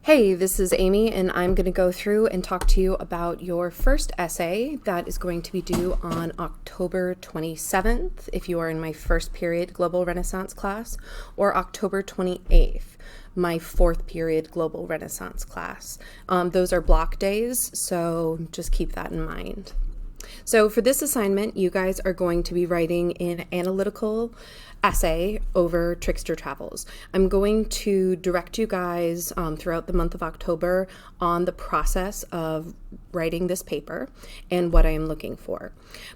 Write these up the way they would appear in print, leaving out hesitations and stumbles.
Hey, this is Amy, and I'm going to go through and talk to you about your first essay that is going to be due on October 27th, if you are in my first period Global Renaissance class, or October 28th, my fourth period Global Renaissance class. Those are block days, so just keep that in mind. So for this assignment, you guys are going to be writing an analytical essay over Trickster Travels. I'm going to direct you guys throughout the month of October on the process of writing this paper and what I am looking for.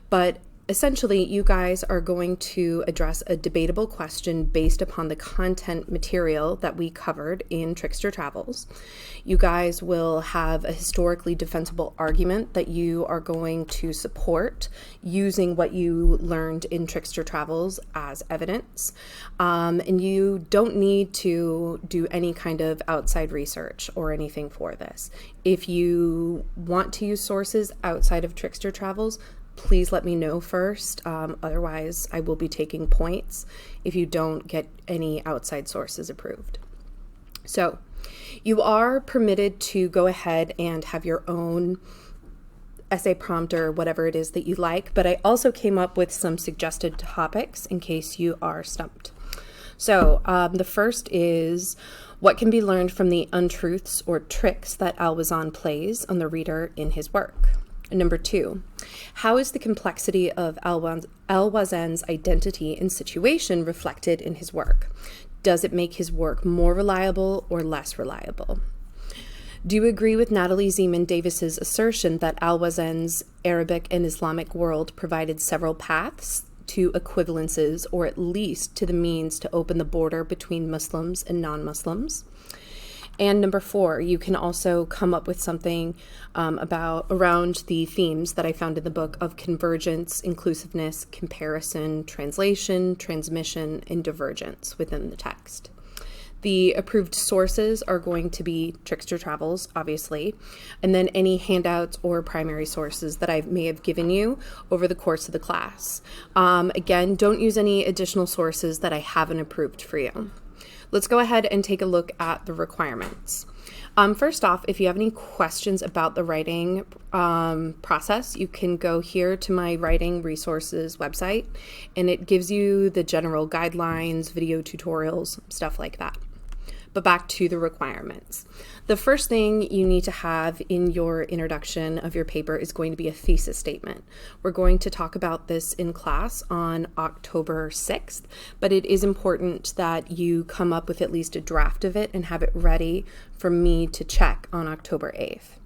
But essentially, you guys are going to address a debatable question based upon the content material that we covered in Trickster Travels. You guys will have a historically defensible argument that you are going to support using what you learned in Trickster Travels as evidence. And you don't need to do any kind of outside research or anything for this. If you want to use sources outside of Trickster Travels, please let me know first. Otherwise, I will be taking points if you don't get any outside sources approved. So you are permitted to go ahead and have your own essay prompt or whatever it is that you like, but I also came up with some suggested topics in case you are stumped. So the first is what can be learned from the untruths or tricks that Alwazan plays on the reader in his work. Number 2, how is the complexity of Alwazan's identity and situation reflected in his work? Does it make his work more reliable or less reliable? Do you agree with Natalie Zeman Davis's assertion that Alwazan's Arabic and Islamic world provided several paths to equivalences, or at least to the means to open the border between Muslims and non-Muslims? And number 4, you can also come up with something around the themes that I found in the book of convergence, inclusiveness, comparison, translation, transmission, and divergence within the text. The approved sources are going to be Trickster Travels, obviously, and then any handouts or primary sources that I may have given you over the course of the class. Again, don't use any additional sources that I haven't approved for you. Let's go ahead and take a look at the requirements. First off, if you have any questions about the writing process, you can go here to my writing resources website, and it gives you the general guidelines, video tutorials, stuff like that. But back to the requirements. The first thing you need to have in your introduction of your paper is going to be a thesis statement. We're going to talk about this in class on October 6th, but it is important that you come up with at least a draft of it and have it ready for me to check on October 8th.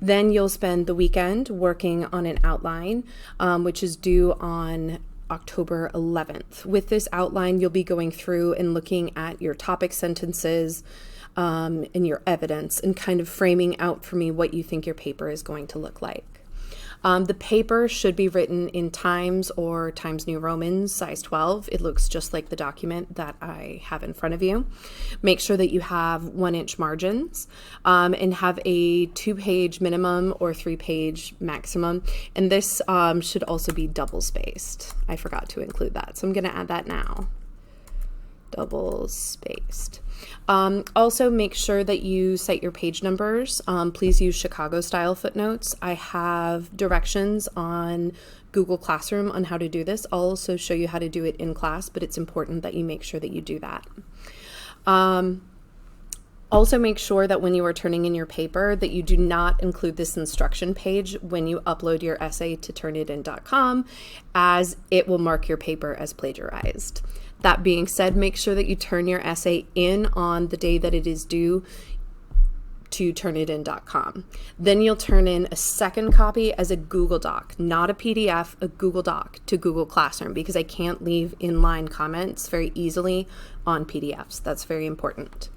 Then you'll spend the weekend working on an outline, which is due on October 11th. With this outline, you'll be going through and looking at your topic sentences and your evidence and kind of framing out for me what you think your paper is going to look like. The paper should be written in Times or Times New Roman, size 12. It looks just like the document that I have in front of you. Make sure that you have 1-inch margins and have a 2-page minimum or 3-page maximum. And this should also be double spaced. I forgot to include that, so I'm going to add that now. Double spaced. Also make sure that you cite your page numbers. Please use Chicago style footnotes. I have directions on Google Classroom on how to do this. I'll also show you how to do it in class, but it's important that you make sure that you do that. Also make sure that when you are turning in your paper that you do not include this instruction page when you upload your essay to turnitin.com, as it will mark your paper as plagiarized. That being said, make sure that you turn your essay in on the day that it is due to turnitin.com. Then you'll turn in a second copy as a Google Doc, not a PDF, a Google Doc to Google Classroom, because I can't leave inline comments very easily on PDFs. That's very important.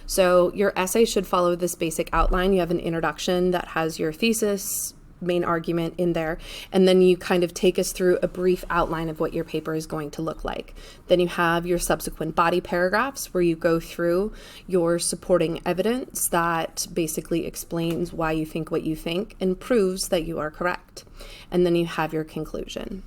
So your essay should follow this basic outline. You have an introduction that has your thesis, main argument in there, and then you kind of take us through a brief outline of what your paper is going to look like. Then you have your subsequent body paragraphs where you go through your supporting evidence that basically explains why you think what you think and proves that you are correct. And then you have your conclusion.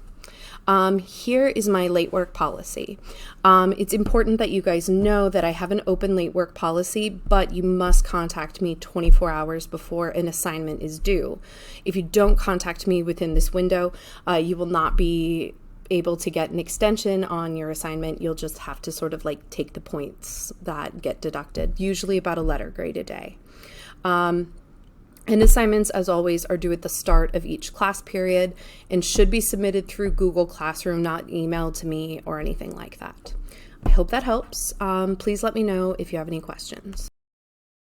Here is my late work policy. It's important that you guys know that I have an open late work policy, but you must contact me 24 hours before an assignment is due. If you don't contact me within this window, you will not be able to get an extension on your assignment. You'll just have to sort of like take the points that get deducted, usually about a letter grade a day. And assignments, as always, are due at the start of each class period and should be submitted through Google Classroom, not emailed to me or anything like that. I hope that helps. Please let me know if you have any questions.